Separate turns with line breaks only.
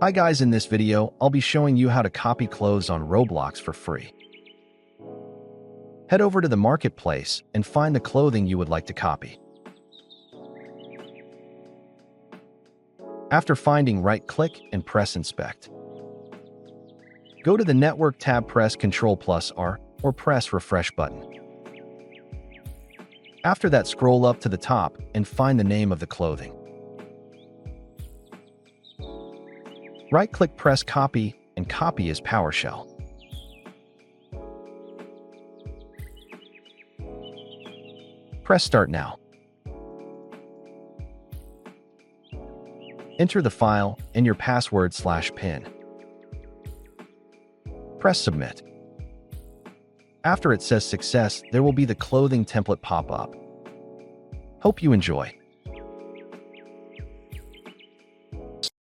Hi guys, in this video, I'll be showing you how to copy clothes on Roblox for free. Head over to the marketplace and find the clothing you would like to copy. After finding, right-click and press Inspect. Go to the Network tab, press Ctrl+R or press Refresh button. After that, scroll up to the top and find the name of the clothing. Right-click, press Copy, and copy as PowerShell. Press Start now. Enter the file and your password/PIN. Press Submit. After it says Success, there will be the clothing template pop up. Hope you enjoy.